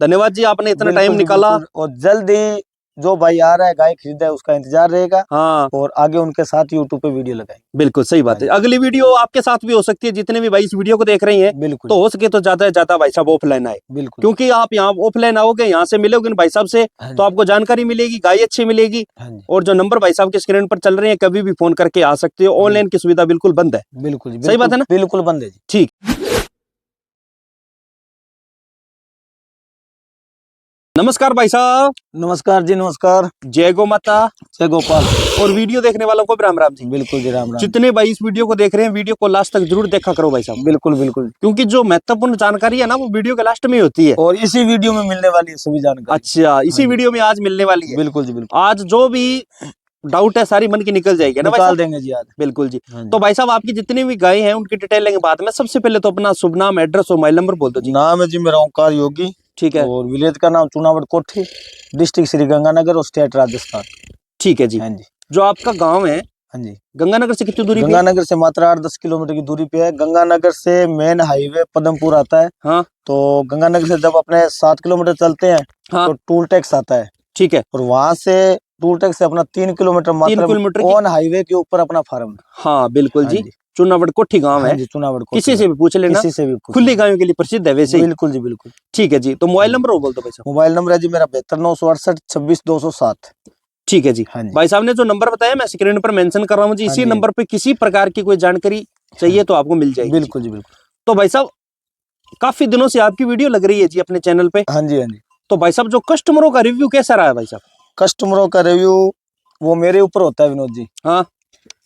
धन्यवाद जी, आपने इतना टाइम निकाला। और जल्दी जो भाई आ रहा है गाय खरीदा है उसका इंतजार रहेगा। हाँ, और आगे उनके साथ यूट्यूब पे वीडियो लगाएंगे। बिल्कुल सही बात है। अगली वीडियो आपके साथ भी हो सकती है। जितने भी भाई इस वीडियो को देख रहे हैं, बिल्कुल तो हो सके तो ज्यादा से ज्यादा भाई साहब ऑफलाइन आए, बिल्कुल, क्योंकि आप यहाँ ऑफलाइन आओगे, यहाँ से मिलोगे भाई साहब से, तो आपको जानकारी मिलेगी, गाय अच्छी मिलेगी। और जो नंबर भाई साहब के स्क्रीन पर चल रहे हैं, कभी भी फोन करके आ सकते हो। ऑनलाइन की सुविधा बिल्कुल बंद है। बिल्कुल सही बात है ना? बिल्कुल बंद है जी। ठीक। नमस्कार भाई साहब। नमस्कार जी, नमस्कार। जय गो माता, जय गोपाल। और वीडियो देखने वालों को भी राम राम जी। बिल्कुल जी, राम राम। जितने भाई इस वीडियो को देख रहे हैं, वीडियो को लास्ट तक जरूर देखा करो भाई साहब। बिल्कुल बिल्कुल, क्योंकि जो महत्वपूर्ण जानकारी है ना, वो वीडियो के लास्ट में ही होती है। और इसी वीडियो में मिलने वाली है सभी जानकारी। अच्छा, इसी वीडियो में आज मिलने वाली है। बिल्कुल जी, बिल्कुल। आज जो भी डाउट है सारी मन की निकल जाएगी ना भाई निकाल साहब? देंगे जी आज। बिल्कुल जी। तो भाई साहब, आपकी जितनी भी गाय हैं उनकी डिटेल लेंगे बाद में। सबसे पहले तो अपना शुभ नाम, एड्रेस और मोबाइल नंबर बोल दो जी। नाम है जी मेरा ओंकार योगी। ठीक है। और विलेज का नाम चुनावट कोठी, डिस्ट्रिक्ट श्री गंगानगर और स्टेट राजस्थान। ठीक है जी। हाँ जी। जो आपका गांव है, हाँ जी, गंगानगर से कितनी दूरी पे? गंगानगर से मात्र 8-10 किलोमीटर की दूरी पे है। गंगानगर से मेन हाईवे पदमपुर आता है। हाँ। तो गंगानगर से जब अपने 7 किलोमीटर चलते हैं, हाँ। तो टूल टैक्स आता है। ठीक है। और वहां से टूल टैक्स से अपना 3 किलोमीटर मात्र ऑन हाईवे के ऊपर अपना फार्म। हाँ बिल्कुल जी। चुनावट कोठी गांव है। चुनावट कोठी। किसी से भी पूछ लेना, किसी से भी पूछ खुली गायों के लिए प्रसिद्ध है वैसे ही। बिल्कुल जी, बिल्कुल। ठीक है जी। तो मोबाइल नंबर बोल दो भाई साहब। मोबाइल नंबर है जी मेरा 72 968 26 207। ठीक है जी। भाई साहब ने जो नंबर बताया मैं स्क्रीन पर मेंशन कर रहा हूँ जी। इसी नंबर पे किसी प्रकार की कोई जानकारी चाहिए तो आपको मिल जाएगी। बिल्कुल जी, बिल्कुल। तो भाई साहब, काफी दिनों से आपकी वीडियो लग रही है जी अपने चैनल पे। हाँ जी, हाँ जी। तो भाई साहब, जो कस्टमरों का रिव्यू कैसा रहा है भाई साहब? कस्टमरों का रिव्यू वो मेरे ऊपर होता है विनोद जी। हाँ।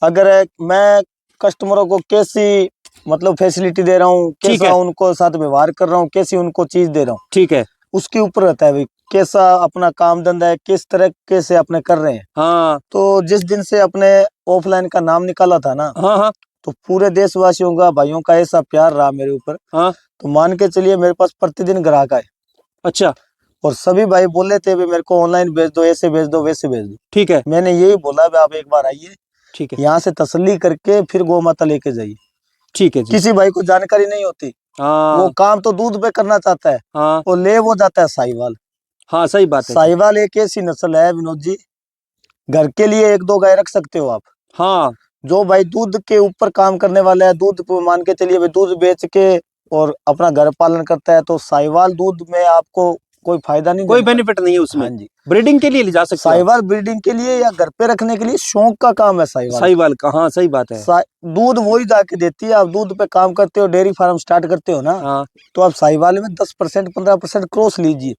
अगर मैं कस्टमरों को कैसी मतलब फैसिलिटी दे रहा हूँ, कैसा उनको साथ व्यवहार कर रहा हूँ, कैसी उनको चीज दे रहा हूँ, ठीक है, उसके ऊपर रहता है भाई। कैसा अपना काम धंधा है, किस तरह से अपने कर रहे हैं। हाँ। तो जिस दिन से अपने ऑफलाइन का नाम निकाला था ना, हाँ हाँ, तो पूरे देशवासियों का, भाइयों का ऐसा प्यार रहा मेरे ऊपर। हाँ। तो मान के चलिए मेरे पास प्रतिदिन ग्राहक आए। अच्छा। और सभी भाई बोले थे मेरे को ऑनलाइन भेज दो, ऐसे भेज दो, वैसे भेज दो। ठीक है। मैंने यही बोला आप एक बार आइए, ठीक है, यहाँ से तसल्ली करके फिर गौ माता लेके जाइए। ठीक है जी। किसी भाई को जानकारी नहीं होती, वो काम तो दूध पे करना चाहता है, वो ले वो जाता है साहिवाल। हाँ सही बात है। साहिवाल एक ऐसी नस्ल है विनोद जी, घर के लिए 1-2 गाय रख सकते हो आप। हाँ। जो भाई दूध के ऊपर काम करने वाला है, दूध मान के चलिए भाई दूध बेच के और अपना घर पालन करता है, तो साहिवाल दूध में आपको कोई फायदा नहीं, कोई बेनिफिट नहीं है उसमें। हाँ जी। ब्रीडिंग के लिए ले जा सकते हो साहिवाल, ब्रीडिंग के लिए या घर पे रखने के लिए शौक का काम है साहिवाल का। हाँ सही बात है। दूध वही जाके देती है। आप दूध पे काम करते हो, डेयरी फार्म स्टार्ट करते हो ना, हाँ, तो आप साहिवाल में 10% 15% क्रॉस लीजिए,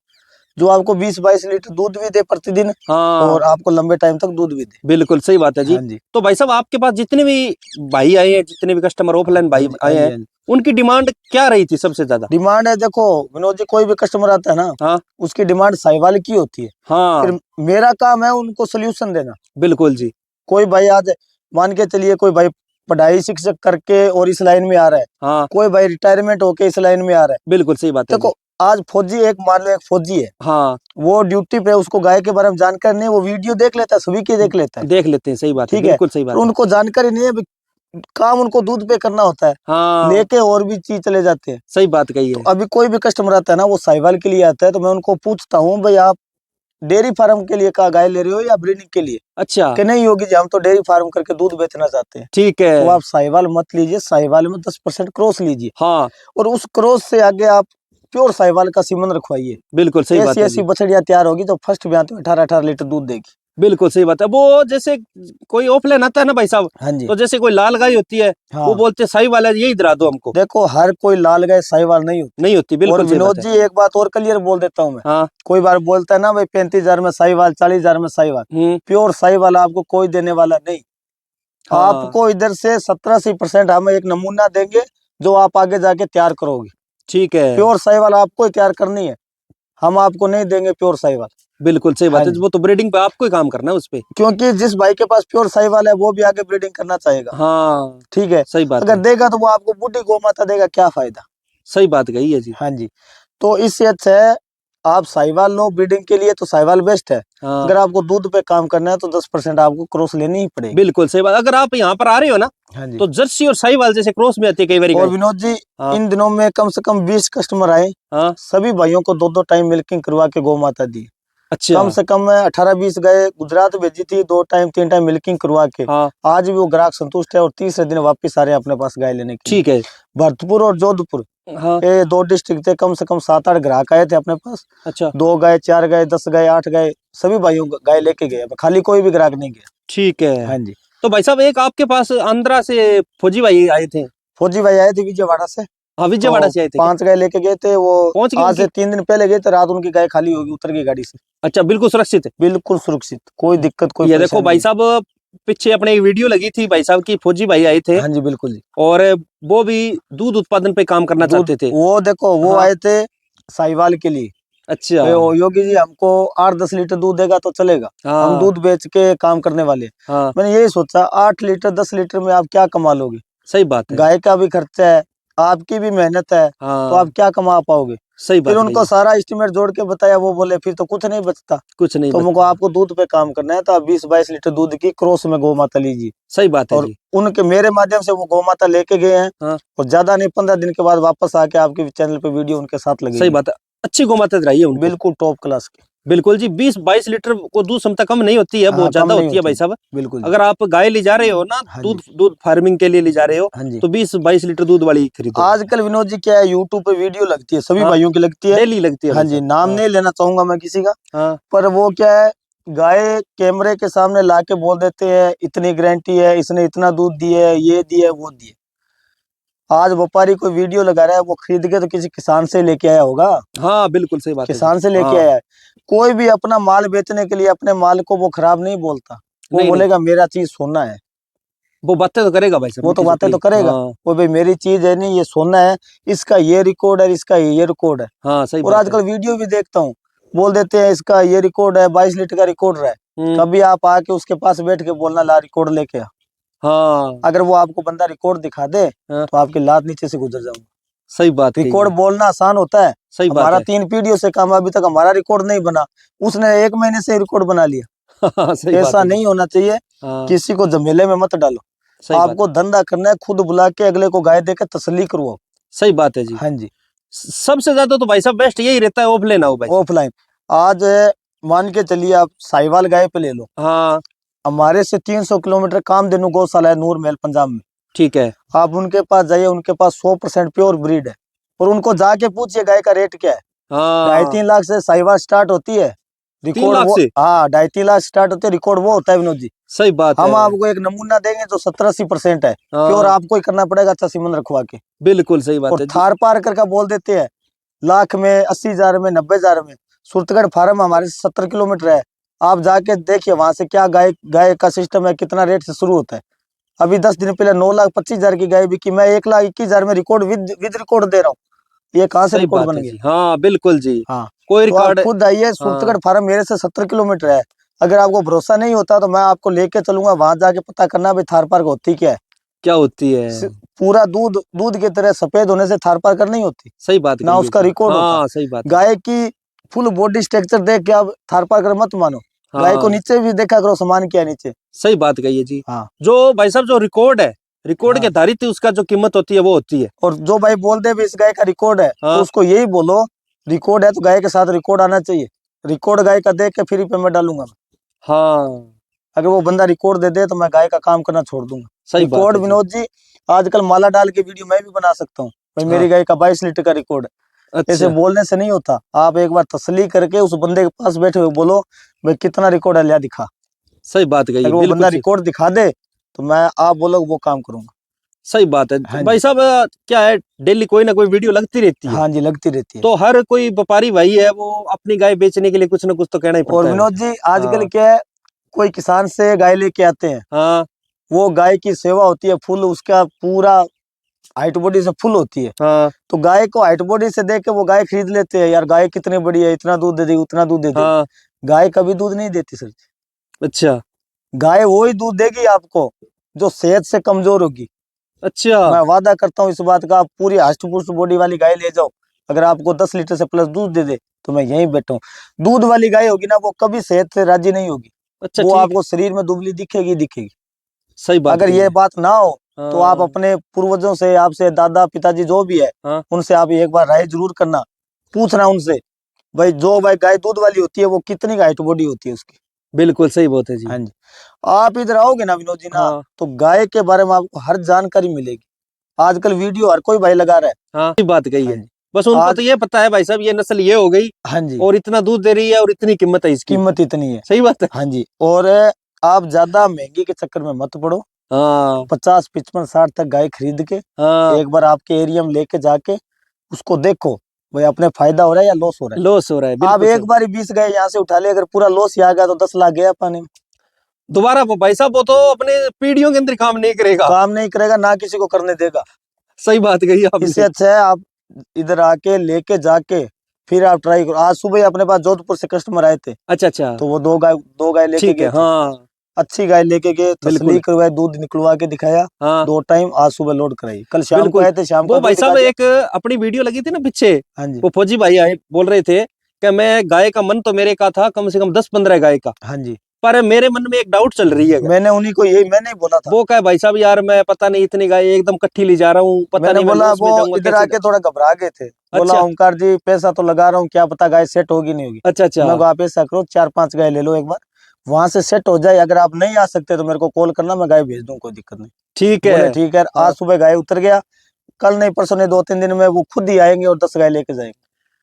जो आपको 20-22 लीटर दूध भी दे प्रतिदिन। हाँ। और आपको लंबे टाइम तक दूध भी दे। बिल्कुल सही बात है जी। हाँ जी। तो भाई साहब, आपके पास जितने भी भाई आए हैं, जितने भी कस्टमर ऑफलाइन भाई आए हैं, उनकी डिमांड क्या रही थी सबसे ज्यादा? डिमांड है, देखो विनोद जी, कोई भी कस्टमर आता है ना, हाँ, उसकी डिमांड साहिवाल की होती है। हाँ। फिर मेरा काम है उनको सोल्यूशन देना। बिल्कुल जी। कोई भाई आज मान के चलिए, कोई भाई पढ़ाई शिक्षक करके और इस लाइन में आ रहा है, हाँ, कोई भाई रिटायरमेंट होके इस लाइन में आ रहा है। बिल्कुल सही बात है। देखो आज फौजी, एक मान लो एक फौजी है, हाँ, वो ड्यूटी पे, उसको गाय के बारे में जानकारी नहीं, वो वीडियो देख लेता है, सभी की देख लेता है, देख लेते हैं। सही बात है, बिल्कुल सही बात है। उनको जानकारी नहीं है, काम उनको दूध पे करना होता है, हाँ, लेके और भी चीज चले जाते हैं। सही बात कही है। तो अभी कोई भी कस्टमर आता है ना, वो साहिवाल के लिए आता है, तो मैं उनको पूछता हूँ, भाई आप डेयरी फार्म के लिए का गाय ले रहे हो या ब्रीडिंग के लिए? अच्छा। कि नहीं योगी जी, हम तो डेयरी फार्म करके दूध बेचना चाहते हैं। ठीक है। तो आप साहिवाल मत लीजिए, साहिवाल में 10% क्रॉस लीजिए। हाँ। और उस क्रॉस से आगे आप प्योर साहिवाल का सीमन रखवाइए। बिल्कुल सही बात है। ऐसी बछड़ियां तैयार होगी तो फर्स्ट ब्याह तो 18-18 लीटर दूध देगी। बिल्कुल सही बात है। वो जैसे कोई ऑफलाइन आता है ना भाई साहब, हाँ जी, तो जैसे कोई लाल गाय होती है, हाँ, वो बोलते हैं साहिवाल है, यही दिला दो हमको। देखो हर कोई लाल गाय साहिवाल नहीं होती। बिल्कुल। और विनोद जी एक बात और क्लियर बोल देता हूँ मैं, हाँ, कोई बार बोलता है ना भाई 35,000 में साहिवाल, 40,000 में साहिवाल, प्योर साहिवाल आपको कोई देने वाला नहीं। हाँ। आपको इधर से 70-80% हम एक नमूना देंगे, जो आप आगे जाके तैयार करोगे। ठीक है। प्योर साहिवाल आपको ही तैयार करनी है, हम आपको नहीं देंगे प्योर साहिवाल। बिल्कुल सही बात है। वो तो ब्रीडिंग पे आपको ही काम करना है उस पे, क्योंकि जिस भाई के पास प्योर साहिवाल है वो भी आगे ब्रीडिंग करना चाहेगा। हाँ ठीक है, सही बात। अगर देगा तो वो आपको बूढ़ी गौ माता देगा, क्या फायदा? सही बात कही है जी। हाँ जी। तो इससे अच्छा है आप साहिवाल लो ब्रीडिंग के लिए तो साहिवाल बेस्ट है। हाँ। अगर आपको दूध पे काम करना है तो 10% आपको क्रॉस लेनी ही पड़ेगी। बिल्कुल सही बात। अगर आप यहाँ पर आ रहे हो ना, हाँ जी। तो जर्सी और साहिवाल जैसे क्रॉस में आती है कई बार। और विनोद जी, हाँ। इन दिनों में कम से कम 20 कस्टमर आए। हाँ। सभी भाइयों को 2-2 टाइम मिल्किंग करवा के गौ माता दी। अच्छा। कम से कम 18-20 गाय गुजरात भेजी थी, 2 टाइम 3 टाइम मिल्किंग करवा के। हाँ। आज भी वो ग्राहक संतुष्ट है और तीसरे दिन वापस आ रहे हैं अपने पास गाय लेने के लिए। ठीक है। भरतपुर और जोधपुर, हाँ। ये 2 डिस्ट्रिक्ट थे, कम से कम 7-8 ग्राहक आए थे अपने पास। अच्छा। 2 गाय, 4 गाय, 10 गाय, 8 गाय, सभी भाइयों गाय लेके गए, खाली कोई भी ग्राहक नहीं गया। ठीक है। हाँ जी। तो भाई साहब, एक आपके पास आंध्रा से फौजी भाई आए थे। फौजी भाई आए थे विजयवाड़ा से। हाँ, विजयवाड़ा तो से आए थे। 5 गाय लेके गए थे वो। पहुंच गए आज से उनकी? 3 दिन पहले गए थे, रात उनकी गाय खाली होगी, उतर गई गाड़ी से। अच्छा, बिल्कुल सुरक्षित है। बिल्कुल सुरक्षित, कोई दिक्कत कोई ये देखो परेशानी भाई नहीं। साहब, पीछे अपने एक वीडियो लगी थी भाई साहब की, फौजी भाई आए थे। हाँ जी बिल्कुल जी। और वो भी दूध उत्पादन पे काम करना चाहते थे। वो देखो वो हाँ। आए थे साहिवाल के लिए। अच्छा। योगी जी हमको 8-10 लीटर दूध देगा तो चलेगा। हाँ। हम दूध बेच के काम करने वाले। हाँ। मैंने यही सोचा 8 लीटर 10 लीटर में आप क्या कमा लोगे। सही बात है। गाय का भी खर्चा है, आपकी भी मेहनत है। हाँ। तो आप क्या कमा पाओगे। सही फिर बात उनको है। सारा एस्टिमेट जोड़ के बताया, वो बोले फिर तो कुछ नहीं बचता। कुछ नहीं तो हमको बचता। आपको दूध पे काम करना है तो आप 20-22 लीटर दूध की क्रॉस में गौ माता लीजिए। सही बात है और जी। उनके मेरे माध्यम से वो गौ माता लेके गए हैं। हाँ। और ज्यादा नहीं 15 दिन के बाद वापस आके आपके चैनल पे वीडियो उनके साथ लगेगी। सही बात है। अच्छी गौ माता रही है उनको। बिल्कुल टॉप क्लास की। बिल्कुल जी। 20-22 लीटर को दूध क्षमता कम नहीं होती है, बहुत हाँ, कम ज्यादा नहीं होती है भाई साहब। बिल्कुल जी। अगर आप गाय ले जा रहे हो ना, हाँ दूध जी। दूध फार्मिंग के लिए ले जा रहे हो, हाँ जी। तो 20-22 लीटर दूध वाली खरीदो। आजकल विनोद जी क्या है, यूट्यूब पे वीडियो लगती है, सभी हाँ। भाइयों की लगती है। डेली लगती है हाँ भाई जी, साहब। नाम हाँ। नहीं लेना चाहूंगा मैं किसी का। हाँ। पर वो क्या है, गाय कैमरे के सामने लाके बोल देते हैं इतनी गारंटी है, इसने इतना दूध दिया है, ये दिया वो दिया। आज व्यापारी कोई वीडियो लगा रहा है, वो खरीद के तो किसी किसान से लेके आया होगा। हाँ, बिल्कुल सही बात है जी। किसान से लेके हाँ। आया है। कोई भी अपना माल बेचने के लिए अपने माल को वो खराब नहीं बोलता। वो नहीं, नहीं, बोलेगा मेरा चीज सोना है। वो बातें तो करेगा भाई साहब, वो तो मीठी बातें चुपड़ी। तो करेगा। हाँ। वो भाई मेरी चीज है, नहीं ये सोना है, इसका ये रिकॉर्ड है, इसका ये रिकॉर्ड है। हाँ, सही और बात है। आजकल वीडियो भी देखता हूँ, बोल देते हैं इसका ये रिकॉर्ड है, 22 लीटर का रिकॉर्ड है। कभी आप आके उसके पास बैठ के बोलना ला रिकॉर्ड लेके आ। हाँ। अगर वो आपको बंदा रिकॉर्ड दिखा दे हाँ। तो आपकी लात नीचे से गुजर जाऊंगा। सही बात कही रिकॉर्ड है। बोलना आसान होता है। सही बात हमारा है। 3 पीढ़ियों से काम, अभी तक हमारा रिकॉर्ड नहीं बना, उसने 1 महीने से रिकॉर्ड बना लिया। हाँ, सही बात ऐसा है जी। नहीं होना चाहिए। हाँ, किसी को झमेले में मत डालो। सही बात आपको है। धंधा करना है, खुद बुला के अगले को गाय देकर तसल्ली करवाओ। सही बात है जी। हाँ जी। सबसे ज्यादा तो भाई साहब बेस्ट यही रहता है, ऑफलाइन आओ भाई साहब। ऑफलाइन आज मान के चलिए, आप साहिवाल गाय पे ले लो। हाँ। हमारे से 300 किलोमीटर कामधेनु गौशाला है नूर महल पंजाब में। ठीक है। आप उनके पास जाइए, उनके पास 100% प्योर ब्रीड है। और उनको जाके पूछिए गाय का रेट क्या है। हाँ। 2.5-3 लाख से साहिवाल स्टार्ट होती है। 3 रिकॉर्ड लाख वो, से? हाँ 2.5-3 लाख स्टार्ट होते है। रिकॉर्ड वो होता है विनोद जी। सही बात है। हम आपको एक नमूना देंगे जो 70-80% है। प्योर हाँ, आपको ही करना पड़ेगा, अच्छा सीमन रखवा के। बिल्कुल सही बात और है जी। थार पार कर का बोल देते हैं लाख में, 80,000 में, 90,000 में। सुरतगढ़ फार्म हमारे से 70 किलोमीटर है। आप जाके देखिए वहां से क्या गाय गाय का सिस्टम है, कितना रेट से शुरू होता है। अभी 10 दिन पहले 9,25,000 की गाय बिकी, मैं 1,21,000 में रिकॉर्ड विद रिकॉर्ड दे रहा हूँ। ये कहाँ से सही रिकॉर्ड बात बन है गया। जी। हाँ, बिल्कुल जी। हाँ, कोई तो आप रिकॉर्ड। खुद आइए, हाँ। सुरतगढ़ फार्म मेरे से 70 किलोमीटर है। अगर आपको भरोसा नहीं होता तो मैं आपको लेके चलूंगा, वहां जाके पता करना भाई थार पार्क होती क्या है। क्या होती है? पूरा दूध दूध की तरह सफेद होने से थार पार्कर नहीं होती। सही बात ना कही है उसका जी। रिकॉर्ड होता। हाँ, सही बात है। गाय की फुल बॉडी स्ट्रक्चर देख के आप थार पार्कर मत मानो। गाय को हाँ, नीचे भी देखा करो, सामान क्या है नीचे। सही बात कही है जी। हाँ। जो भाई साहब जो रिकॉर्ड है, रिकॉर्ड के हाँ। आधारित ही उसका जो कीमत होती है वो होती है। और जो भाई बोल दे भी इस गाय का रिकॉर्ड है, हाँ। तो उसको यही बोलो रिकॉर्ड है तो गाय के साथ रिकॉर्ड आना चाहिए। रिकॉर्ड गाय का देख के फ्री पेमेंट डालूंगा मैं। हाँ, अगर वो बंदा रिकॉर्ड दे दे तो मैं गाय का काम करना छोड़ दूंगा। सही बात रिकॉर्ड है जी। विनोद जी, आजकल माला डाल के वीडियो मैं भी बना सकता हूँ भाई, हाँ। मेरी गाय का 22 लीटर का रिकॉर्ड है। ऐसे अच्छा, बोलने से नहीं होता। आप एक बार तसल्ली करके उस बंदे के पास बैठे हुए बोलो भाई कितना रिकॉर्ड है, लिया दिखा। सही बात कही है, अगर वो बिल्कुल बंदा सही। रिकॉर्ड दिखा दे तो मैं आप बोलो वो काम करूंगा। सही बात है हाँ भाई जी। साहब। क्या है, डेली कोई ना कोई वीडियो लगती रहती है। हाँ जी, लगती रहती है। तो हर कोई व्यापारी भाई है, वो अपनी गाय बेचने के लिए कुछ ना कुछ तो कहना ही और पड़ता है भाई विनोद जी साहब। आजकल हाँ। क्या है, कोई किसान से गाय लेके आते हैं, हाँ। वो गाय की सेवा होती है फुल, उसका पूरा हाइट बॉडी से फुल होती है। हाँ। तो गाय को हाइट बॉडी से देख के वो गाय खरीद लेते हैं, यार गाय कितनी बड़ी है, इतना दूध दे देगी, उतना दूध दे देगी। हाँ। गाय कभी दूध नहीं देती सर। अच्छा। गाय वही दूध देगी आपको जो सेहत से कमजोर होगी। अच्छा। मैं वादा करता हूँ इस बात का, आप पूरी हष्ट पुष्ट बॉडी वाली गाय ले जाओ, अगर आपको 10 लीटर से प्लस दूध दे दे तो मैं यहीं बैठा हूँ। दूध वाली गाय होगी ना, वो कभी सेहत से राजी नहीं होगी। अच्छा, वो आपको शरीर में दुबली दिखेगी दिखेगी। सही बात। अगर ये बात ना हो तो आप अपने पूर्वजों से, आपसे दादा पिताजी जो भी है, उनसे आप एक बार राय जरूर करना, पूछना उनसे भाई, जो भाई गाय दूध वाली होती है वो कितनी हाइट बॉडी होती है उसकी। बिल्कुल सही बात है जी। हाँ जी, आप इधर आओगे ना विनोद जी ना, तो गाय के बारे में आपको हर जानकारी मिलेगी। आजकल वीडियो हर कोई भाई लगा रहा है। हाँ, बात कही है। बस उनको तो ये पता है भाई साहब, ये नस्ल ये हो गई, हाँ जी, और इतना दूध दे रही है और इतनी कीमत है इसकी, कीमत इतनी है। सही बात है। हाँ जी, और आप ज्यादा महंगी के चक्कर में मत पड़ो। हाँ, 50, 55, 60 तक गाय खरीद के एक बार आपके एरिया में लेके जाके उसको देखो भाई अपने फायदा हो रहा है या लॉस हो रहा है। लॉस हो रहा है। आप एक बार 20 गाय यहाँ से उठा ले, अगर पूरा लॉस ही आ गया तो 10 लाख गया पानी में। दोबारा वो भाई साहब वो तो अपने पीढ़ियों के अंदर काम नहीं करेगा, काम नहीं करेगा, ना किसी को करने देगा। सही बात कही आपने। इससे अच्छा है आप इधर आके लेके जाके फिर आप ट्राई करो। आज सुबह अपने पास जोधपुर से कस्टमर आए थे। अच्छा, तो वो दो गाय लेके गए। हाँ, अच्छी गाय लेके गए, तसल्ली करवाए, दूध निकलवा के दिखाया। हाँ, 2 टाइम आज सुबह लोड कराई। कल शाम को आए थे, शाम को वो भाई साहब एक अपनी वीडियो लगी थी ना पीछे। हाँ जी, वो फौजी भाई आए, बोल रहे थे कि मैं गाय का मन तो मेरे का था कम से कम 10-15 गाय का। हाँ जी, पर मेरे मन में एक डाउट चल रही है। मैंने उन्हीं को यही मैंने बोला था। वो कहे भाई साहब यार मैं पता नहीं इतनी गाय एकदम कट्ठी ले जा रहा हूँ, पता नहीं बोला वो इधर आके थोड़ा घबरा गए थे। बोला ओमकार जी पैसा तो लगा रहा हूँ, क्या पता गाय सेट होगी नहीं होगी। अच्छा, मैं आप ऐसा करो 4-5 गाय ले लो एक बार, वहां से सेट हो जाए। अगर आप नहीं आ सकते तो मेरे को कॉल करना, मैं गाय भेज दूँ, कोई दिक्कत नहीं। ठीक है, ठीक है। आज सुबह गाय उतर गया, कल नहीं परसों नहीं 2-3 दिन में वो खुद ही आएंगे और 10 गाय लेके जाएंगे।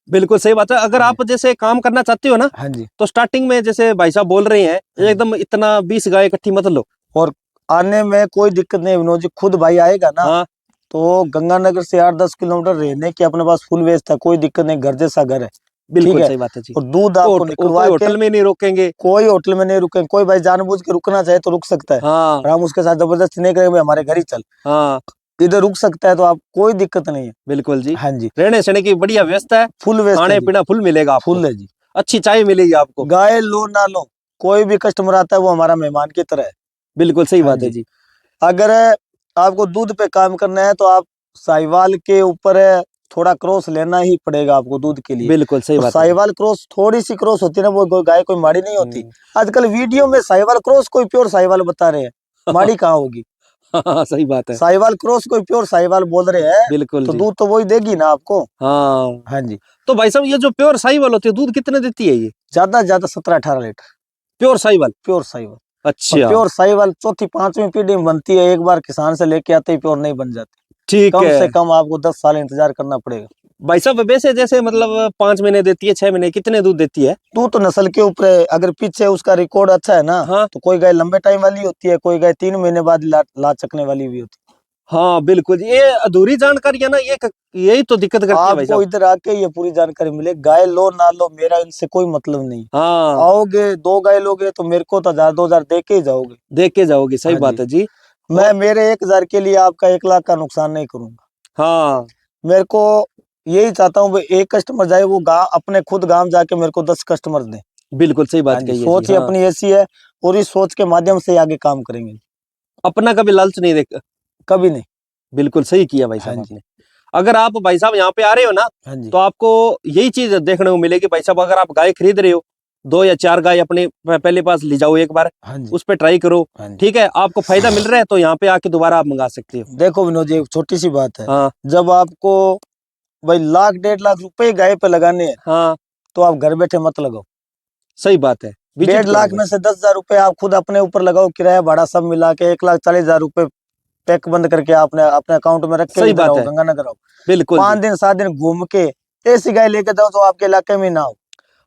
बिल्कुल सही बात है। अगर आप जैसे काम करना चाहते हो ना, हाँ जी, तो स्टार्टिंग में जैसे भाई साहब बोल रहे हैं एकदम इतना 20 गाय इकट्ठी मत लो, और आने में कोई दिक्कत नहीं विनोद जी। खुद भाई आएगा ना, तो गंगानगर से 8-10 किलोमीटर रहने की अपने पास फुल व्यवस्था है, कोई दिक्कत नहीं, घर जैसा घर है। बिल्कुल सही बात है जी। और दूध आपको निकलवा के होटल में नहीं रोकेंगे, कोई होटल में नहीं रुकेंगे। कोई भाई जानबूझ के रुकना चाहे तो रुक सकता है। हम उसके साथ जबरदस्ती नहीं करेंगे, हमारे घर ही चल, इधर रुक सकता है, तो आप कोई दिक्कत नहीं है। बिल्कुल जी। हाँ जी, रहने सहने की बढ़िया व्यवस्था है, फुल व्यवस्था, खाने पीना फुल मिलेगा, फुल है जी। अच्छी चाय मिलेगी आपको। गाय लो ना लो, कोई भी कस्टमर आता है वो हमारा मेहमान की तरह है। बिल्कुल सही बात है जी। अगर आपको दूध पे काम करना है तो आप साहिवाल के ऊपर थोड़ा क्रॉस लेना ही पड़ेगा आपको दूध के लिए। बिल्कुल सही बात है। साहिवाल क्रॉस थोड़ी सी क्रॉस होती है ना, वो गाय कोई माड़ी नहीं होती। आजकल वीडियो में साहिवाल क्रॉस कोई प्योर साहिवाल बता रहे हैं, माड़ी कहाँ होगी। सही बात है। साहिवाल क्रॉस कोई प्योर साहिवाल बोल रहे हैं, बिल्कुल तो दूध तो वही देगी ना आपको। हाँ जी। तो भाई साहब ये जो प्योर साहिवाल होती है दूध कितने देती है ये? ज्यादा 17-18 litre pure Sahiwal. Pure Sahiwal. अच्छा, प्योर साहिवाल 4th-5वीं पीढ़ी में बनती है। एक बार किसान से लेके आते ही प्योर नहीं बन जाती। ठीक है, कम से कम आपको 10 साल इंतजार करना पड़ेगा। भाई साहब वैसे जैसे मतलब 5 महीने देती है, 6 महीने, कितने दूध देती है? दूध तो नस्ल के ऊपर है। अगर पीछे उसका रिकॉर्ड अच्छा है ना, तो कोई गाय लंबे टाइम वाली होती है, कोई गाय 3 महीने बाद ला चकने वाली भी होती है। हाँ बिल्कुल, ये अधूरी जानकारी है ना, यही तो दिक्कत करती है भाई साहब। आपको इधर आके ये पूरी जानकारी मिले। गाय लो ना लो मेरा इनसे कोई मतलब नहीं। हाँ, आओगे 2 गाय लोगे तो मेरे को तो 1000-2000 दे के ही जाओगे। देख के जाओगे, सही बात है जी। मैं मेरे 1000 के लिए आपका 1 लाख का नुकसान नहीं करूंगा। हाँ, मेरे को यही चाहता हूँ एक कस्टमर जाए, वो अपने खुद गांव जाके मेरे को 10 कस्टमर दे। बिल्कुल सही बात कही है। सोच ही अपनी ऐसी है, और इस सोच के माध्यम से आगे काम करेंगे। अपना कभी लालच नहीं देख, कभी नहीं। बिल्कुल सही किया भाई साहब आपने। अगर आप भाई साहब यहाँ पे आ रहे हो ना, तो आपको यही चीज देखने को मिलेगी भाई साहब। अगर आप गाय खरीद रहे हो, 2 या 4 गाय अपने पहले पास ले जाओ एक बार, उस पर ट्राई करो। ठीक है, आपको फायदा मिल रहा है तो यहाँ पे आके दोबारा आप मंगा सकते हो। देखो विनोद जी, एक छोटी सी बात है। जब आपको भाई 1-1.5 लाख रुपए गाय पे लगाने हैं, तो आप घर बैठे मत लगाओ। सही बात है। 1.5 लाख में से 10,000 रुपए आप खुद अपने ऊपर लगाओ, किराया भाड़ा सब मिला के 1,40,000 रुपए पैक बंद करके आपने अपने अकाउंट में रख के गंगानगर आओ। बिल्कुल 5 दिन 7 दिन घूम के ऐसी गाय लेके जाओ तो आपके इलाके में ना हो।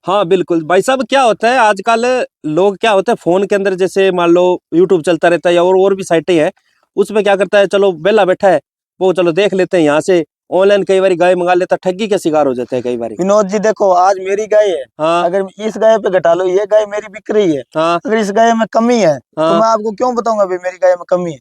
हाँ बिल्कुल भाई साहब, क्या होता है आजकल लोग क्या होता है फोन के अंदर, जैसे मान लो यूट्यूब चलता रहता है या और भी साइटें हैं, उसमें क्या करता है, चलो बेला बैठा है वो, चलो देख लेते हैं यहाँ से, ऑनलाइन कई बार गाय मंगा लेता, ठगी के शिकार हो जाते हैं कई बार। विनोद जी देखो, आज मेरी गाय है, अगर इस गाय पे घटा लो, ये गाय मेरी बिक रही है, अगर इस गाय में कमी है तो मैं आपको क्यों बताऊंगा भाई मेरी गाय में कमी है।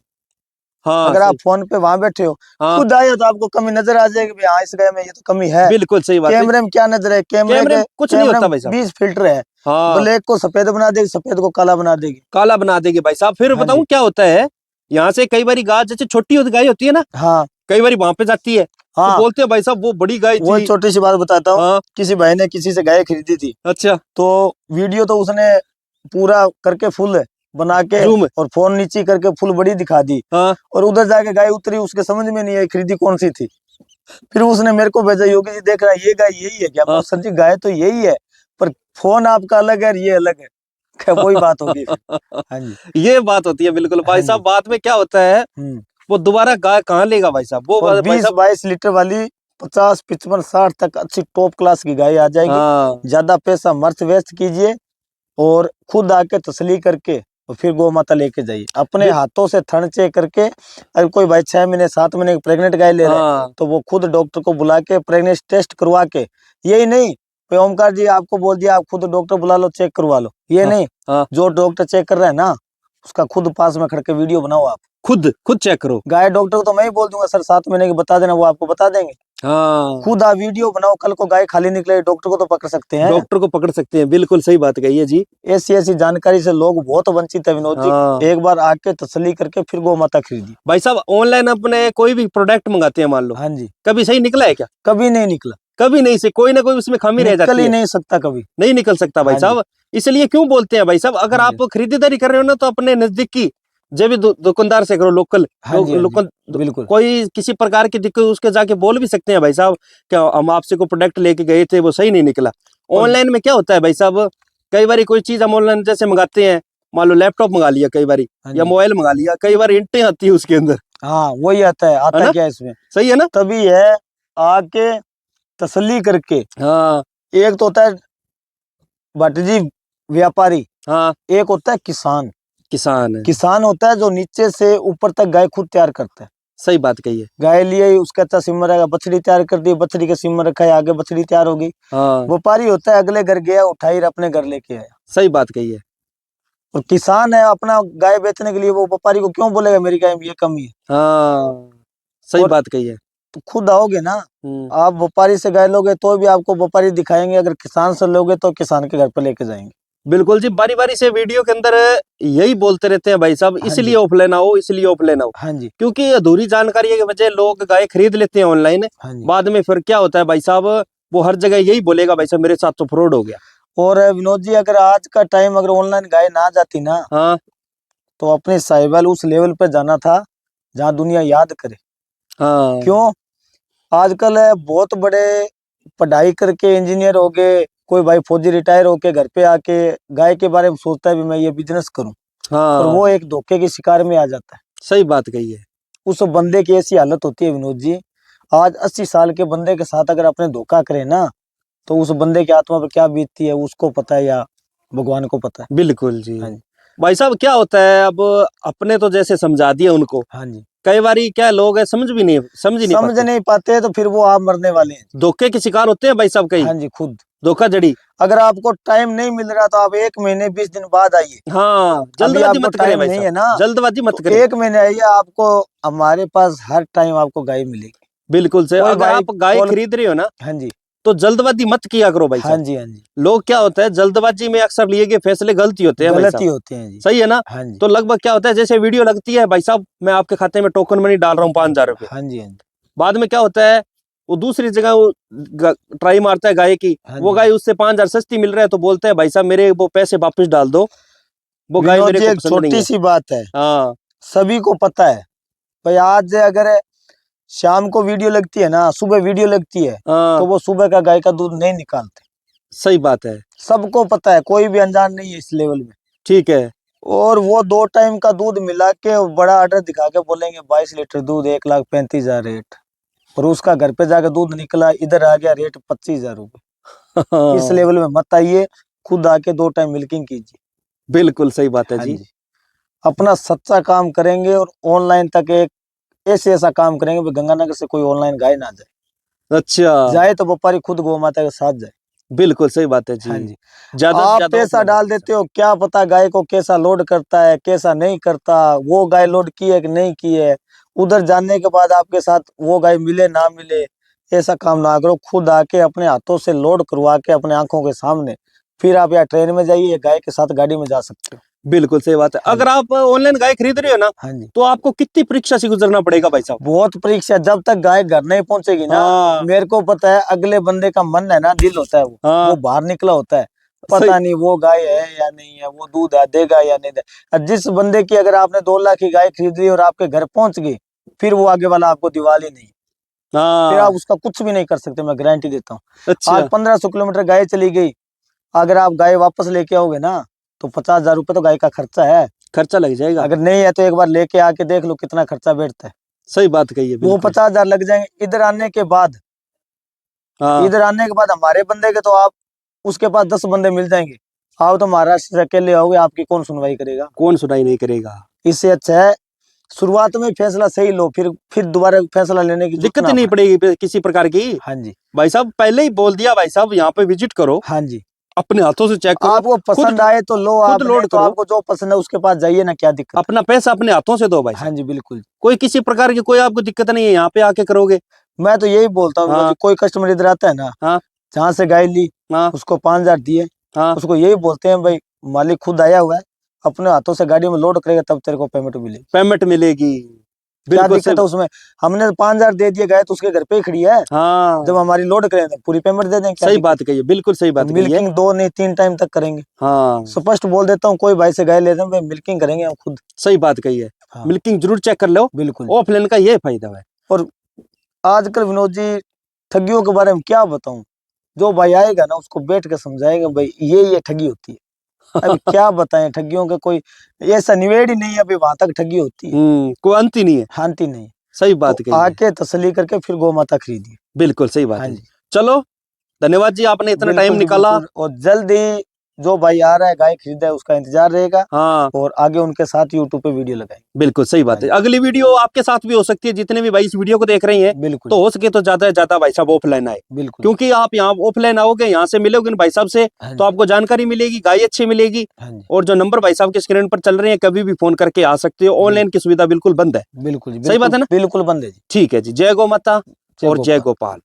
अगर आप फोन पे वहां बैठे हो, खुद आए हो तो आपको कमी नजर आ जाएगी, हाँ इस गाय में ये तो कमी है। बिल्कुल सही बात है। कैमरे में क्या नजर है, कैमरे में कुछ नहीं होता भाई साहब। 20 फिल्टर है, ब्लैक को सफेद बना देगी, सफेद को काला बना देगी, काला बना देगी भाई साहब। फिर बताऊं क्या होता है, यहाँ से कई बार गाय जैसे छोटी गाय होती है ना, कई बार वहां पे जाती है, हाँ, तो बोलते हैं भाई साहब वो बड़ी गाय वो थी। छोटी सी बात बताता हूँ। हाँ, किसी भाई ने किसी से गाय खरीदी थी। अच्छा, तो वीडियो तो उसने पूरा करके फुल बना के जूम, और फोन नीचे करके फुल बड़ी दिखा दी। हाँ, और उधर जाके गाय उतरी, उसके समझ में नहीं आई खरीदी कौन सी थी। फिर उसने मेरे को भेजा, योगी जी देख रहा है ये गाय यही है क्या? हाँ। सर जी गाय तो यही है, पर फोन आपका अलग है और ये अलग है। क्या वही बात होगी फिर। हाँ जी, ये बात होती है बिल्कुल भाई हाँ साहब। जी। बाद में क्या होता है, वो दोबारा गाय कहाँ लेगा भाई साहब, वो और भाई साहब। 20-22 लीटर वाली 50, 55, 60 तक अच्छी टॉप क्लास की गाय आ जाएगी। हाँ, ज्यादा पैसा मर्च वेस्ट कीजिए और खुद आके तसली करके और फिर गौ माता लेके जाइए अपने हाथों से थन चेक करके। अगर कोई भाई 6 महीने 7 महीने की प्रेग्नेंट गाय ले रहा है हाँ, तो वो खुद डॉक्टर को बुला के प्रेगनेंसी टेस्ट करवा के, यही नहीं भाई ओमकार जी आपको बोल दिया आप खुद डॉक्टर बुला लो चेक करवा लो, ये हाँ, नहीं। हाँ, जो डॉक्टर चेक कर रहा है ना उसका खुद पास में खड़ के वीडियो बनाओ आप। खुद चेक करो। गाय डॉक्टर को तो मैं ही बोल दूंगा सर 7 महीने की बता देना, वो आपको बता देंगे। हाँ, खुद आप वीडियो बनाओ, कल को गाय खाली निकले डॉक्टर को तो पकड़ सकते हैं। डॉक्टर को पकड़ सकते हैं, बिल्कुल सही बात कही है जी। ऐसी ऐसी जानकारी से लोग बहुत वंचित है विनोद जी। हाँ एक बार आके तसल्ली करके फिर गौ माता खरीदी। भाई साहब, ऑनलाइन अपने कोई भी प्रोडक्ट मंगाते हैं मान लो, हाँ जी, कभी सही निकला है क्या? कभी नहीं निकला, कभी नहीं, से कोई ना कोई उसमें खामी रह निकल जाती ही है, नहीं सकता कभी। नहीं निकल सकता भाई हाँ जी, साहब। इसलिए क्यों बोलते हैं भाई साहब, अगर हाँ आप जी, खरीदारी कर रहे हो ना तो अपने नजदीकी जो भी दुकानदार से करो, लोकल हाँ जी, हाँ जी, लोकल। बिल्कुल। कोई किसी प्रकार की दिक्कत उसके जाके बोल भी सकते हैं भाई साहब, क्या हम आपसे कोई प्रोडक्ट लेके गए थे वो सही नहीं निकला। और ऑनलाइन में क्या होता है भाई साहब, कई बार कोई चीज हम ऑनलाइन जैसे मंगाते हैं, मान लो लैपटॉप मंगा लिया कई बार, हाँ या जी, मोबाइल मंगा लिया, कई बार इंटें आती है उसके अंदर, हाँ वही आता है, है आता ना? क्या है इसमें। सही है ना? तभी है आके तसल्ली करके। हाँ, एक तो होता है भट्ट जी व्यापारी, हाँ, एक होता है किसान। किसान है, किसान होता है जो नीचे से ऊपर तक गाय खुद तैयार करता है। सही बात कही है। गाय लिए उसका अच्छा सिमर आएगा, बछड़ी तैयार कर दी, बछड़ी का सिमर रखा है, आगे बछड़ी तैयार होगी। हाँ, व्यापारी होता है अगले घर गया उठाई अपने घर लेके आया। सही बात कही है। और किसान है अपना गाय बेचने के लिए, वो व्यापारी को क्यों बोलेगा मेरी गाय में ये कमी है। हाँ, सही और बात कही है। तो खुद आओगे ना, हम्म, आप व्यापारी से गाय लोगे तो भी आपको व्यापारी दिखाएंगे, अगर किसान से लोगे तो किसान के घर पे लेके जाएंगे। बिल्कुल जी, बारी बारी से वीडियो के अंदर यही बोलते रहते हैं भाई साहब, हाँ इसलिए जी, ऑफलाइन आओ, इसलिए ऑफलाइन आओ, हाँ जी, क्योंकि अधूरी जानकारी की वजह लोग गाय खरीद लेते हैं ऑनलाइन। हाँ जी। बाद में फिर क्या होता है भाई साहब, वो हर जगह यही बोलेगा भाई साहब मेरे साथ तो फ्रॉड हो गया। और विनोद जी अगर आज का टाइम अगर ऑनलाइन गाय ना जाती ना हाँ, तो अपने साहिवाल उस लेवल पे जाना था जहाँ दुनिया याद करे। हाँ, क्यों? आजकल है बहुत बड़े पढ़ाई करके इंजीनियर हो गए, कोई भाई फौजी रिटायर होके घर पे आके गाय के बारे में सोचता है भी मैं ये बिजनेस करूं, और हाँ, वो एक धोखे के शिकार में आ जाता है। सही बात कही है। उस बंदे की ऐसी हालत होती है विनोद जी, आज 80 साल के बंदे के साथ अगर अपने धोखा करे ना तो उस बंदे की आत्मा पर क्या बीतती है उसको पता है या भगवान को पता है। बिल्कुल जी। हाँ जी, भाई साहब क्या होता है, अब अपने तो जैसे समझा दिया उनको, हाँ जी, कई बारी क्या लोग है समझ ही नहीं समझ पाते, नहीं पाते तो फिर वो आप मरने वाले हैं। धोखे के शिकार होते हैं भाई साहब कई, हाँ जी, खुद धोखाधड़ी। अगर आपको टाइम नहीं मिल रहा तो आप 1 महीने 20 दिन बाद आइए। हाँ, अभी जल्दबाजी आपको मत करें टाइम भाई नहीं साहब, है ना जल्दबाजी तो मत करें। 1 महीने आइए, आपको हमारे पास हर टाइम आपको गाय मिलेगी। बिल्कुल से, कोई अगर भाई आप गाय कॉल, खरीद रहे हो ना हाँ जी, तो जल्दबाजी मत किया करो भाई हाँ साहब। जी, हाँ जी, लोग क्या होता है, जल्दबाजी में अक्सर लिए गए फैसले गलती होते हैं भाई गलत ही साहब। होते हैं जी। सही है ना? हाँ जी, तो लगभग क्या होता है, जैसे वीडियो लगती है भाई साहब मैं आपके खाते में टोकन मनी डाल रहा हूँ 5,000 रुपए, हाँ जी, हाँ जी, बाद में क्या होता है, वो दूसरी जगह वो ट्राई मारता है गाय की, हाँ वो जी। गाय उससे 5,000 सस्ती मिल रहा है तो बोलता है भाई साहब मेरे वो पैसे वापस डाल दो, वो गाय विनोद मेरे जी को एक पसंद नहीं छोटी है। सी बात है, हाँ, सभी को पता है भाई, आज अगर शाम को वीडियो लगती है ना सुबह वीडियो लगती है हाँ, तो वो सुबह का गाय का दूध नहीं निकालते। सही बात है। सबको पता है, कोई भी अनजान नहीं है इस लेवल में। ठीक है। और वो 2 टाइम का दूध मिला के बड़ा ऑर्डर दिखा के बोलेंगे 22 लीटर दूध 1,35,000 रेट, और उसका घर पे जाकर दूध निकला इधर आ गया रेट 25,000 रुपये। इस हाँ, लेवल में मत आइए, खुद आके 2 टाइम मिल्किंग कीजिए। बिल्कुल सही बात है हाँ जी। जी, अपना सच्चा काम करेंगे और ऑनलाइन तक एक ऐसे ऐसा काम करेंगे कि गंगानगर से कोई ऑनलाइन गाय ना जाए, अच्छा, जाए तो व्यापारी खुद गौ माता के साथ जाए। बिल्कुल सही बात है जी। हाँ जी, ज्यादा से आप ज्यादा पैसा ऑफलाइन डाल देते हो, क्या पता गाय को कैसा लोड करता है कैसा नहीं करता, वो गाय लोड की है कि नहीं की है, उधर जानने के बाद आपके साथ वो गाय मिले ना मिले, ऐसा काम ना करो। खुद आके अपने हाथों से लोड करवा के अपने आंखों के सामने फिर आप या ट्रेन में जाइए या गाय के साथ गाड़ी में जा सकते हो। बिल्कुल सही बात है। अगर आप ऑनलाइन गाय खरीद रहे हो ना, हाँ जी, तो आपको कितनी परीक्षा से गुजरना पड़ेगा भाई साहब? बहुत परीक्षा। जब तक गाय घर नहीं पहुंचेगी ना, मेरे को पता है अगले बंदे का मन है ना, दिल होता है वो बाहर निकला होता है, पता नहीं वो गाय है या नहीं है, वो दूध देगा या नहीं देगा। जिस बंदे की अगर आपने 2 लाख की गाय खरीद ली और आपके घर पहुंच गई, फिर वो आगे वाला आपको दिवाली नहीं, फिर आप उसका कुछ भी नहीं कर सकते, मैं गारंटी देता हूँ। अच्छा। आज 1500 किलोमीटर गाय चली गई, अगर आप गाय वापस लेके आओगे ना, तो 50,000 रुपए तो गाय का खर्चा है, खर्चा लग जाएगा। अगर नहीं है तो एक बार लेके आके देख लो कितना खर्चा बैठता है। सही बात कही है। वो 50,000 लग जाएंगे। इधर आने के बाद, इधर आने के बाद हमारे बंदे के तो आप उसके पास 10 बंदे मिल जाएंगे, आप तो महाराष्ट्र से अकेले आओगे, आपकी कौन सुनवाई करेगा? कौन सुनाई नहीं करेगा। इससे अच्छा है शुरुआत में फैसला सही लो, फिर दोबारा फैसला लेने की दिक्कत नहीं पड़ेगी किसी प्रकार की। हाँ जी भाई साहब, पहले ही बोल दिया भाई साहब, यहाँ पे विजिट करो। हाँ जी, अपने हाथों से चेक करो, आपको पसंद आए तो लो, आप लोड तो आपको जो पसंद है उसके पास जाइए ना, क्या दिक्कत? अपना पैसा अपने हाथों से दो भाई। हाँ जी बिल्कुल, कोई किसी प्रकार की कोई आपको दिक्कत नहीं है, यहाँ पे आके करोगे। मैं तो यही बोलता हूँ। हाँ। कोई कस्टमर इधर आता है ना, जहाँ से गाय ली, उसको 5,000 दिए, उसको यही बोलते हैं भाई मालिक खुद आया हुआ है, अपने हाथों से गाड़ी में लोड करेगा तब तेरे को पेमेंट मिलेगी। पेमेंट मिलेगी, क्या दिक्कत है उसमें? हमने 5,000 दे दिए, गाय तो उसके घर पे ही खड़ी है। हाँ। जब हमारी लोड करेंगे तो पूरी पेमेंट दे देंगे। सही बात कही, बिल्कुल सही बात। मिल्किंग 2 नहीं 3 टाइम तक करेंगे। हाँ, स्पष्ट बोल देता हूँ, कोई भाई से गाय लेते हैं मिल्किंग करेंगे हम खुद। सही बात कही है। हाँ। मिल्किंग जरूर चेक कर लो। बिल्कुल, ऑफलाइन का ये फायदा है। और आजकल विनोद जी ठगियों के बारे में क्या बताऊं, जो भाई आएगा ना उसको बैठ के समझाएंगे भाई ये ठगी होती है। अभी क्या बताएं, ठगियों का कोई ऐसा निवेड़ ही नहीं है, अभी वहां तक ठगी होती है, कोई अंत ही नहीं है। शांति नहीं। सही बात कही। आके तसल्ली करके फिर गौ माता खरीदिए। बिल्कुल सही बात है। चलो धन्यवाद जी, आपने इतना टाइम निकाला। और जल्दी जो भाई आ रहा है गाय खरीदा है उसका इंतजार रहेगा। हाँ। और आगे उनके साथ यूट्यूब पे वीडियो लगाएंगे। बिल्कुल सही बात है। अगली वीडियो आपके साथ भी हो सकती है, जितने भी भाई इस वीडियो को देख रहे हैं। बिल्कुल, तो हो सके तो ज्यादा से ज्यादा भाई साहब ऑफलाइन आए। बिल्कुल, क्योंकि आप यहाँ ऑफलाइन आओगे, यहाँ से मिलोगे भाई साहब से, तो आपको जानकारी मिलेगी, गाय अच्छी मिलेगी। और जो नंबर भाई साहब के स्क्रीन पर चल रहे हैं, कभी भी फोन करके आ सकते हो। ऑनलाइन की सुविधा बिल्कुल बंद है। बिल्कुल सही बात है ना? बिल्कुल बंद है जी। ठीक है जी, जय गौ माता और जय गोपाल।